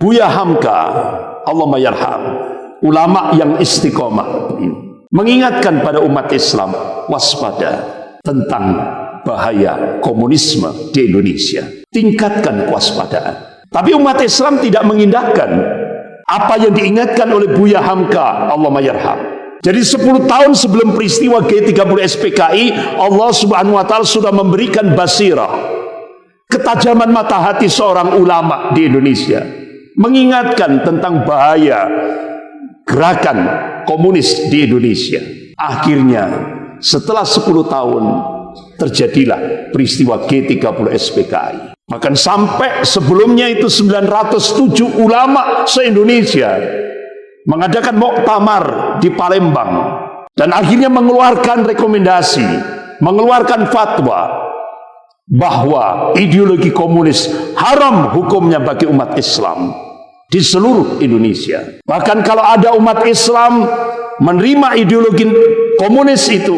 Buya Hamka, Allahumma yarham, ulama yang istiqomah, mengingatkan pada umat Islam waspada tentang bahaya komunisme di Indonesia. Tingkatkan kewaspadaan. Tapi umat Islam tidak mengindahkan apa yang diingatkan oleh Buya Hamka, Allahumma yarham. Jadi 10 tahun sebelum peristiwa G30 SPKI, Allah Subhanahu wa Ta'ala sudah memberikan basirah, ketajaman mata hati seorang ulama di Indonesia, mengingatkan tentang bahaya gerakan komunis di Indonesia. Akhirnya setelah 10 tahun terjadilah peristiwa G30 SPKI. Bahkan sampai sebelumnya itu 907 ulama se-Indonesia mengadakan muktamar di Palembang dan akhirnya mengeluarkan rekomendasi, mengeluarkan fatwa bahwa ideologi komunis haram hukumnya bagi umat Islam di seluruh Indonesia. Bahkan kalau ada umat Islam menerima ideologi komunis itu,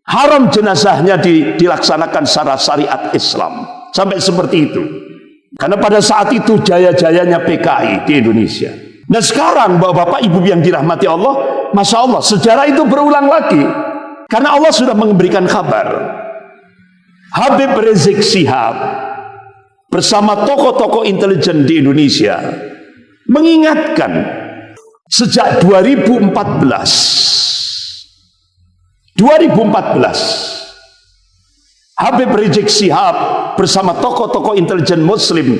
haram jenazahnya dilaksanakan secara syariat Islam. Sampai seperti itu. Karena pada saat itu jaya-jayanya PKI di Indonesia. Nah sekarang bapak-bapak ibu yang dirahmati Allah, Masya Allah, sejarah itu berulang lagi. Karena Allah sudah memberikan kabar. Habib Rizik Syihab bersama tokoh-tokoh intelijen di Indonesia mengingatkan sejak 2014 Habib Rizik Syihab bersama tokoh-tokoh intelijen muslim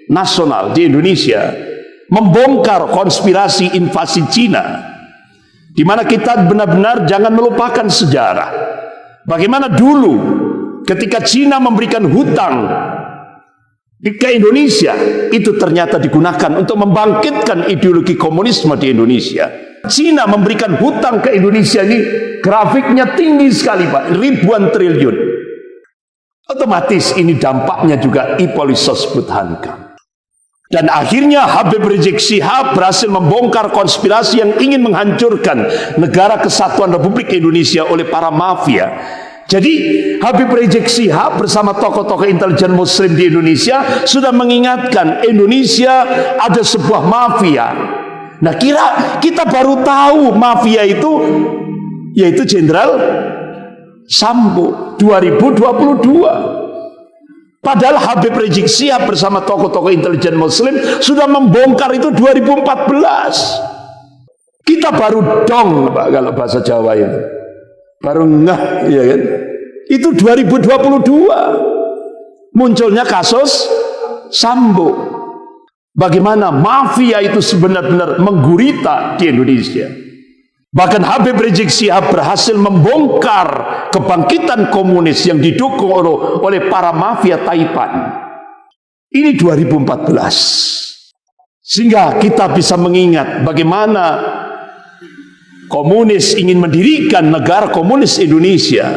nasional di Indonesia membongkar konspirasi invasi Cina, di mana kita benar-benar jangan melupakan sejarah. Bagaimana dulu ketika Cina memberikan hutang ke Indonesia, itu ternyata digunakan untuk membangkitkan ideologi komunisme di Indonesia. Cina memberikan hutang ke Indonesia ini grafiknya tinggi sekali Pak, ribuan triliun. Otomatis ini dampaknya juga Ipolisos Budhanka. Dan akhirnya Habib Rizik Syihab berhasil membongkar konspirasi yang ingin menghancurkan negara kesatuan Republik Indonesia oleh para mafia. Jadi Habib Rizik Syihab bersama tokoh-tokoh intelijen muslim di Indonesia sudah mengingatkan Indonesia ada sebuah mafia. Nah kita baru tahu mafia itu yaitu Jenderal Sambo 2022. Padahal Habib Rizik Syihab bersama tokoh-tokoh intelijen muslim sudah membongkar itu 2014. Kita baru dong Pak, kalau bahasa Jawa itu baru ngeh, ya kan? Itu 2022 munculnya kasus Sambo. Bagaimana mafia itu sebenarnya menggurita di Indonesia. Bahkan Habib Rizik Syihab berhasil membongkar kebangkitan komunis yang didukung oleh para mafia Taipan. Ini 2014. Sehingga kita bisa mengingat bagaimana komunis ingin mendirikan negara komunis Indonesia.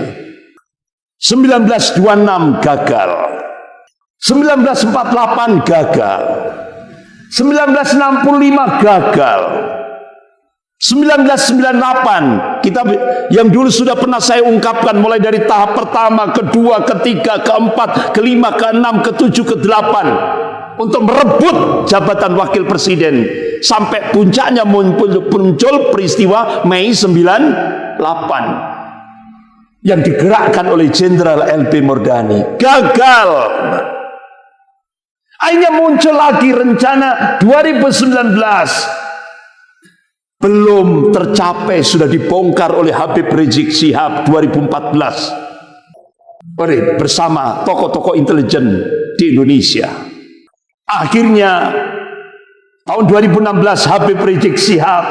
1926 gagal. 1948 gagal. 1965 gagal. 1998 kita yang dulu sudah pernah saya ungkapkan, mulai dari tahap pertama, kedua, ketiga, keempat, kelima, keenam, ketujuh, kedelapan, untuk merebut jabatan wakil presiden sampai puncaknya muncul peristiwa Mei 98 yang digerakkan oleh Jenderal LP Murdani. Gagal. Akhirnya muncul lagi rencana 2019, belum tercapai, sudah dibongkar oleh Habib Rizik Syihab 2014 bersama tokoh-tokoh intelijen di Indonesia. Akhirnya tahun 2016 Habib Rizik Syihab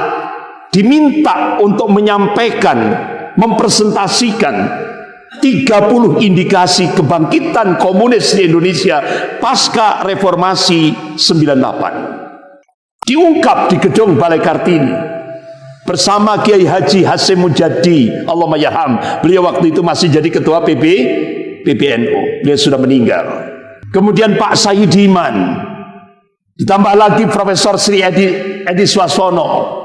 diminta untuk menyampaikan, mempresentasikan 30 indikasi kebangkitan komunis di Indonesia pasca reformasi 98. Diungkap di gedung Balai Kartini bersama Kiai Haji Hasyim Mujadi, Allahumma yarham. Beliau waktu itu masih jadi ketua PBNU. Beliau sudah meninggal. Kemudian Pak Said Iman, ditambah lagi Profesor Sri Edi Swaswono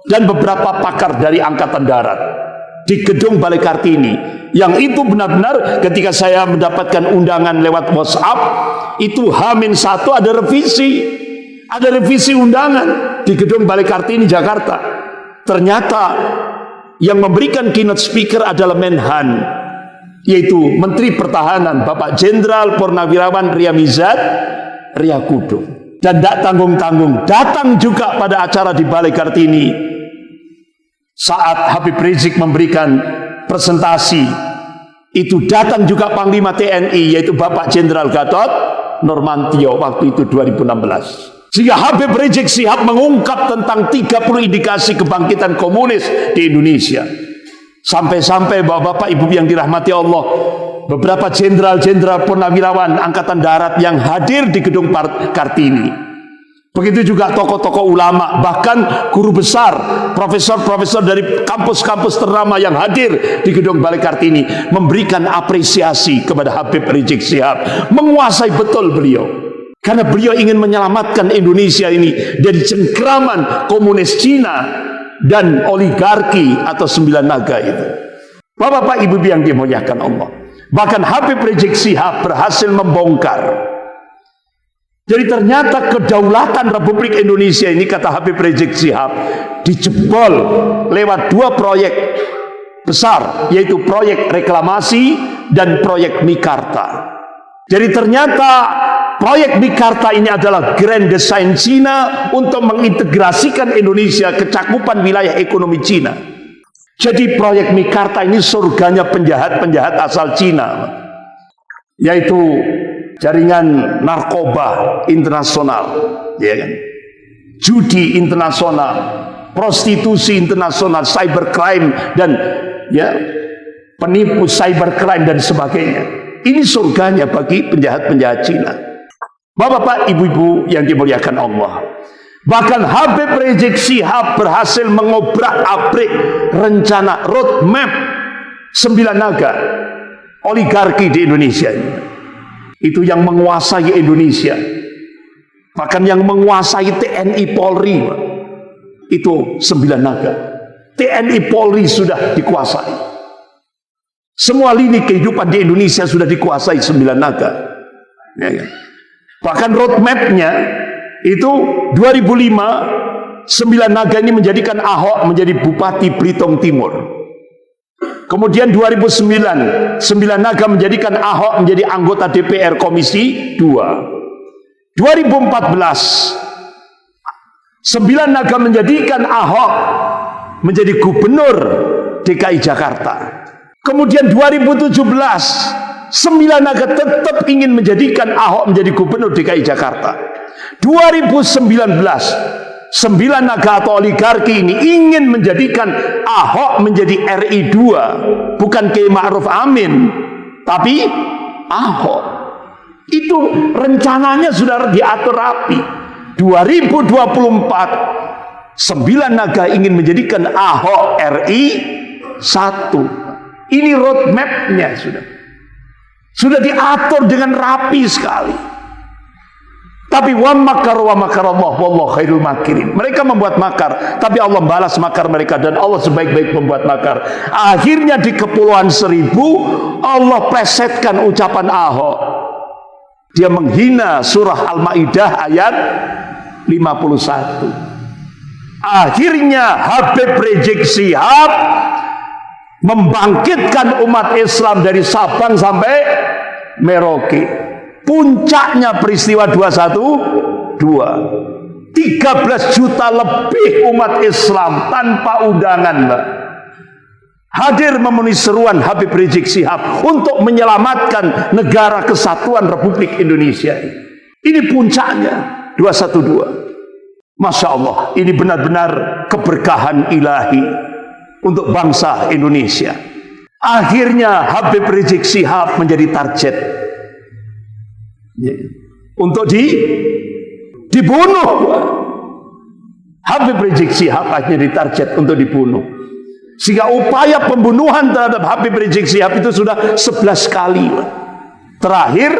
dan beberapa pakar dari Angkatan Darat di gedung Balai Kartini. Yang itu benar-benar ketika saya mendapatkan undangan lewat WhatsApp, itu H-1 ada revisi. Ada revisi undangan di gedung Balai Kartini Jakarta. Ternyata yang memberikan keynote speaker adalah Menhan, yaitu Menteri Pertahanan Bapak Jenderal Purnawirawan Riyamizat Riyakudu. Dan tidak tanggung-tanggung datang juga pada acara di Balai Kartini saat Habib Rizik memberikan presentasi. Itu datang juga Panglima TNI, yaitu Bapak Jenderal Gatot Nurmantio waktu itu 2016. Sehingga Habib Rizik Syihab mengungkap tentang 30 indikasi kebangkitan komunis di Indonesia. Sampai-sampai bapak-bapak ibu yang dirahmati Allah, beberapa jenderal-jenderal purnawirawan angkatan darat yang hadir di gedung Kartini. Begitu juga tokoh-tokoh ulama, bahkan guru besar, profesor-profesor dari kampus-kampus ternama yang hadir di gedung Balai Kartini memberikan apresiasi kepada Habib Rizik Syihab. Menguasai betul beliau. Karena beliau ingin menyelamatkan Indonesia ini dari cengkraman komunis Cina dan oligarki atau 9 naga itu. Bapak-bapak ibu yang dimuliakan Allah. Bahkan Habib Rizik Syihab berhasil membongkar. Jadi ternyata kedaulatan Republik Indonesia ini, kata Habib Rizik Syihab, dijebol lewat 2 proyek besar, yaitu proyek reklamasi dan proyek Mikarta. Jadi ternyata proyek Mikarta ini adalah grand design Cina untuk mengintegrasikan Indonesia ke cakupan wilayah ekonomi Cina. Jadi proyek Mikarta ini surganya penjahat-penjahat asal Cina, yaitu jaringan narkoba internasional, ya kan? Judi internasional, prostitusi internasional, cybercrime dan ya penipu cybercrime dan sebagainya. Ini surganya bagi penjahat-penjahat Cina. Bapak-bapak, ibu-ibu yang dimuliakan Allah. Bahkan Habib Rizik Syihab berhasil mengobrak-abrik rencana roadmap 9 naga oligarki di Indonesia ini. Itu yang menguasai Indonesia. Bahkan yang menguasai TNI Polri. Itu 9 naga. TNI Polri sudah dikuasai. Semua lini kehidupan di Indonesia sudah dikuasai 9 naga. Ya, ya. Bahkan roadmapnya itu 2005 9 naga ini menjadikan Ahok menjadi Bupati Belitung Timur. Kemudian 2009 9 naga menjadikan Ahok menjadi anggota DPR Komisi 2. 2014 9 naga menjadikan Ahok menjadi Gubernur DKI Jakarta. Kemudian 2017 9 naga tetap ingin menjadikan Ahok menjadi Gubernur DKI Jakarta. 2019 9 naga atau oligarki ini ingin menjadikan Ahok menjadi RI 2, bukan Kiai Ma'ruf Amin, tapi Ahok. Itu rencananya sudah diatur rapi. 2024 9 naga ingin menjadikan Ahok RI 1. Ini roadmapnya sudah diatur dengan rapi sekali. Tapi wa makar Allah wallahu khairul makirin. Mereka membuat makar, tapi Allah balas makar mereka dan Allah sebaik-baik membuat makar. Akhirnya di Kepulauan Seribu Allah plesetkan ucapan Ahok. Dia menghina surah Al-Maidah ayat 51. Akhirnya Habib Rizik Syihab membangkitkan umat Islam dari Sabang sampai Merauke. Puncaknya peristiwa 212. 13 juta lebih umat Islam tanpa undangan, Mbak, hadir memenuhi seruan Habib Rizik Syihab untuk menyelamatkan negara kesatuan Republik Indonesia. Ini puncaknya 212. Masya Allah, ini benar-benar keberkahan ilahi untuk bangsa Indonesia. Akhirnya Habib Rizik Syihab menjadi target untuk dibunuh. Habib Rizik Syihab akhirnya ditarget untuk dibunuh. Sehingga upaya pembunuhan terhadap Habib Rizik Syihab itu sudah 11 kali. Terakhir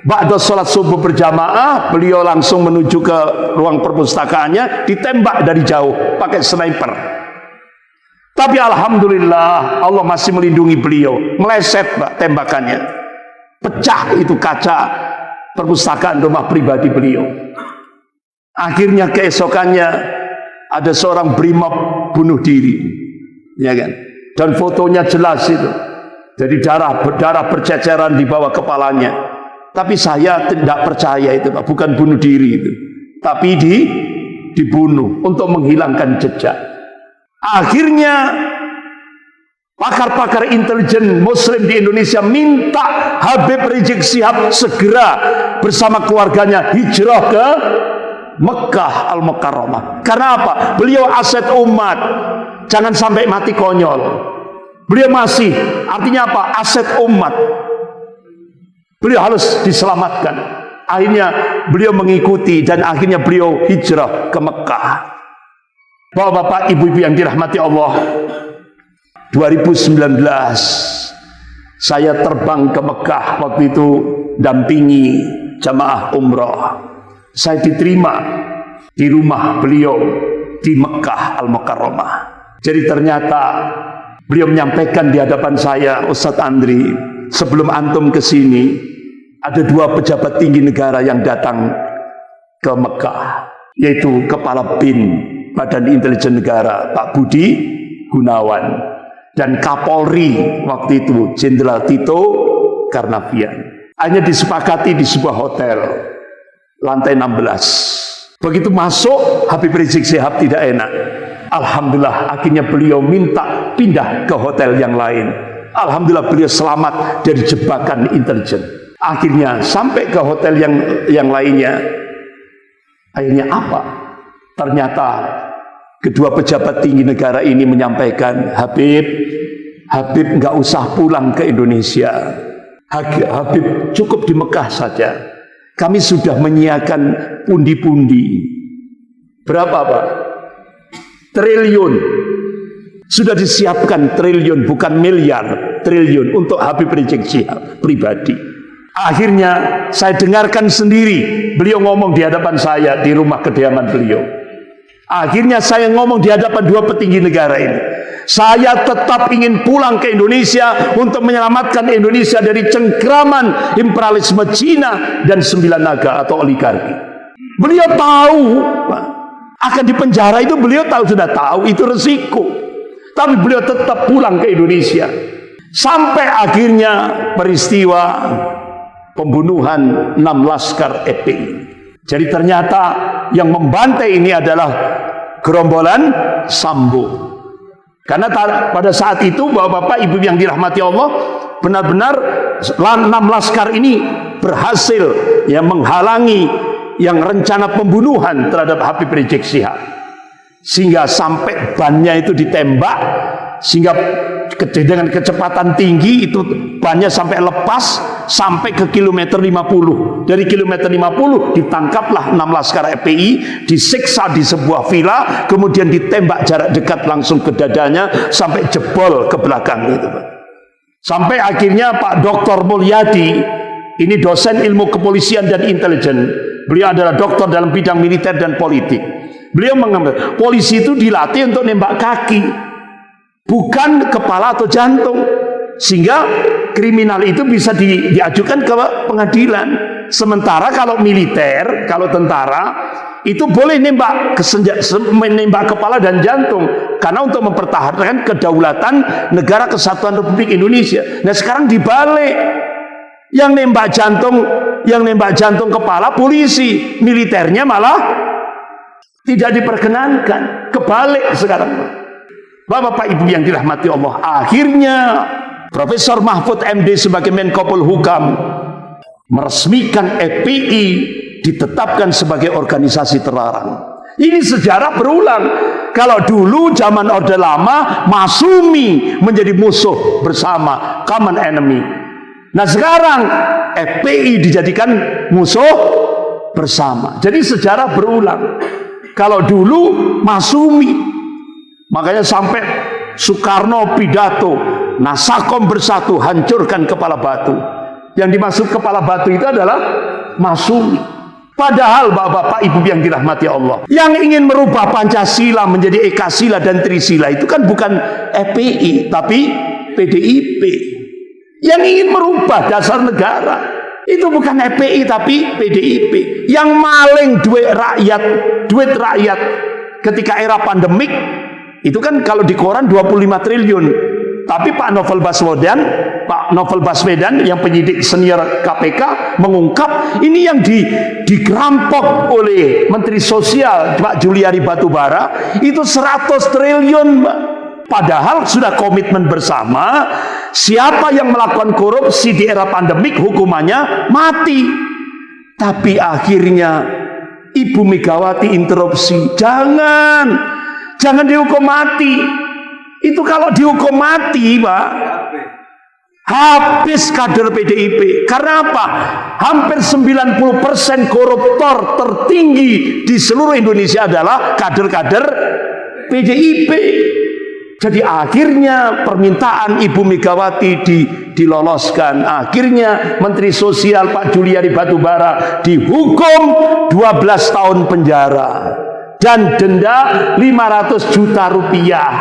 ba'da sholat subuh berjamaah, beliau langsung menuju ke ruang perpustakaannya, ditembak dari jauh pakai sniper. Tapi alhamdulillah Allah masih melindungi beliau. Meleset, Pak, tembakannya. Pecah itu kaca perpustakaan rumah pribadi beliau. Akhirnya keesokannya ada seorang brimob bunuh diri, ya kan? Dan fotonya jelas itu. Jadi darah berceceran di bawah kepalanya. Tapi saya tidak percaya itu, Pak. Bukan bunuh diri itu, tapi dibunuh untuk menghilangkan jejak. Akhirnya pakar-pakar intelijen Muslim di Indonesia minta Habib Rizik Syihab segera bersama keluarganya hijrah ke Mekah Al-Mukarramah. Karena apa? Beliau aset umat, jangan sampai mati konyol. Beliau masih, artinya apa? Aset umat. Beliau harus diselamatkan. Akhirnya beliau mengikuti dan akhirnya beliau hijrah ke Mekah. Bapak-bapak, ibu-ibu yang dirahmati Allah, 2019 saya terbang ke Mekah, waktu itu dampingi jamaah umrah. Saya diterima di rumah beliau di Mekah Al-Mukarramah. Jadi ternyata beliau menyampaikan di hadapan saya, Ustadz Andri, sebelum antum ke sini ada dua pejabat tinggi negara yang datang ke Mekah, yaitu Kepala BIN Badan Intelijen Negara Pak Budi Gunawan dan Kapolri waktu itu Jenderal Tito Karnavian. Hanya disepakati di sebuah hotel lantai 16. Begitu masuk, Habib Rizik Syihab tidak enak. Alhamdulillah akhirnya beliau minta pindah ke hotel yang lain. Alhamdulillah beliau selamat dari jebakan intelijen. Akhirnya sampai ke hotel yang lainnya. Akhirnya apa? Ternyata kedua pejabat tinggi negara ini menyampaikan, Habib nggak usah pulang ke Indonesia. Habib cukup di Mekah saja. Kami sudah menyiapkan pundi-pundi. Berapa, Pak? Triliun. Sudah disiapkan triliun, bukan miliar, triliun untuk Habib Rizik Syihab pribadi. Akhirnya saya dengarkan sendiri beliau ngomong di hadapan saya di rumah kediaman beliau. Akhirnya saya ngomong di hadapan dua petinggi negara ini. Saya tetap ingin pulang ke Indonesia untuk menyelamatkan Indonesia dari cengkraman imperialisme Cina dan sembilan naga atau oligarki. Beliau tahu akan dipenjara itu, beliau sudah tahu itu resiko. Tapi beliau tetap pulang ke Indonesia. Sampai akhirnya peristiwa pembunuhan 6 laskar FPI. Jadi ternyata yang membantai ini adalah gerombolan Sambo. Karena pada saat itu bapak-bapak, ibu yang dirahmati Allah, benar-benar 6 laskar ini berhasil menghalangi yang rencana pembunuhan terhadap Habib Rizik Syihab. Sehingga sampai bannya itu ditembak, sehingga dengan kecepatan tinggi itu bannya sampai lepas sampai ke kilometer 50. Dari kilometer 50 ditangkaplah 6 laskar FPI, disiksa di sebuah villa, kemudian ditembak jarak dekat langsung ke dadanya sampai jebol ke belakang itu. Sampai akhirnya Pak Dr. Mulyadi, ini dosen ilmu kepolisian dan intelijen. Beliau adalah doktor dalam bidang militer dan politik. Beliau mengambil polisi itu dilatih untuk nembak kaki, bukan kepala atau jantung, sehingga kriminal itu bisa diajukan ke pengadilan. Sementara kalau militer, kalau tentara itu boleh nembak kepala dan jantung, karena untuk mempertahankan kedaulatan negara kesatuan Republik Indonesia. Nah sekarang dibalik, yang nembak jantung kepala polisi, militernya malah tidak diperkenankan. Kebalik sekarang. Bapak ibu yang dirahmati Allah, akhirnya Profesor Mahfud MD sebagai Menko Polhukam meresmikan FPI ditetapkan sebagai organisasi terlarang. Ini sejarah berulang. Kalau dulu zaman Orde Lama, Masumi menjadi musuh bersama, common enemy. Nah sekarang FPI dijadikan musuh bersama. Jadi sejarah berulang. Kalau dulu Masumi, makanya sampai Soekarno pidato, Nasakom bersatu, hancurkan kepala batu. Yang dimaksud kepala batu itu adalah Masumi. Padahal bapak-bapak ibu yang dirahmati Allah, yang ingin merubah Pancasila menjadi Ekasila dan Trisila itu kan bukan FPI, tapi PDIP. Yang ingin merubah dasar negara Itu bukan FPI tapi PDIP yang maling duit rakyat ketika era pandemik. Itu kan kalau di koran 25 triliun. Tapi Pak Novel Baswedan yang penyidik senior KPK mengungkap ini yang digerampok oleh Menteri Sosial Pak Juliari Batubara itu 100 triliun, Mbak. Padahal sudah komitmen bersama, siapa yang melakukan korupsi di era pandemik hukumannya mati. Tapi akhirnya Ibu Megawati interupsi, jangan dihukum mati. Itu kalau dihukum mati, Pak, habis kader PDIP. Karena apa? Hampir 90% koruptor tertinggi di seluruh Indonesia adalah kader-kader PDIP. Jadi akhirnya permintaan Ibu Megawati diloloskan. Akhirnya Menteri Sosial Pak Juliari Batubara dihukum 12 tahun penjara dan denda 500 juta rupiah.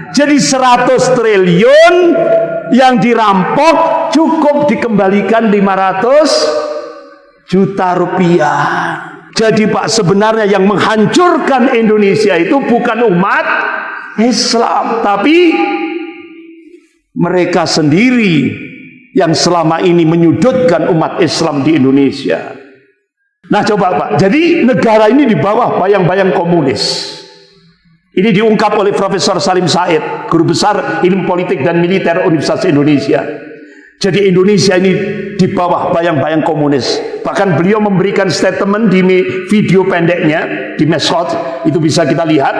Jadi 100 triliun yang dirampok cukup dikembalikan 500 juta rupiah. Jadi Pak, sebenarnya yang menghancurkan Indonesia itu bukan umat Islam, tapi mereka sendiri yang selama ini menyudutkan umat Islam di Indonesia. Nah coba Pak, jadi negara ini di bawah bayang-bayang komunis. Ini diungkap oleh Profesor Salim Said, Guru Besar Ilmu Politik dan Militer Universitas Indonesia. Jadi Indonesia ini di bawah bayang-bayang komunis. Bahkan beliau memberikan statement di video pendeknya di Mesot, itu bisa kita lihat.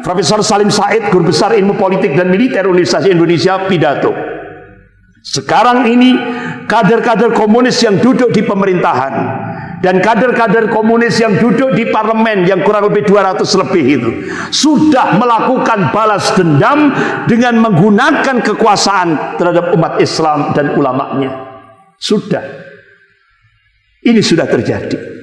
Profesor Salim Said, Guru Besar Ilmu Politik dan Militer Universitas Indonesia, pidato. Sekarang ini kader-kader komunis yang duduk di pemerintahan dan kader-kader komunis yang duduk di parlemen yang kurang lebih 200 lebih itu sudah melakukan balas dendam dengan menggunakan kekuasaan terhadap umat Islam dan ulamanya. Sudah. Ini sudah terjadi.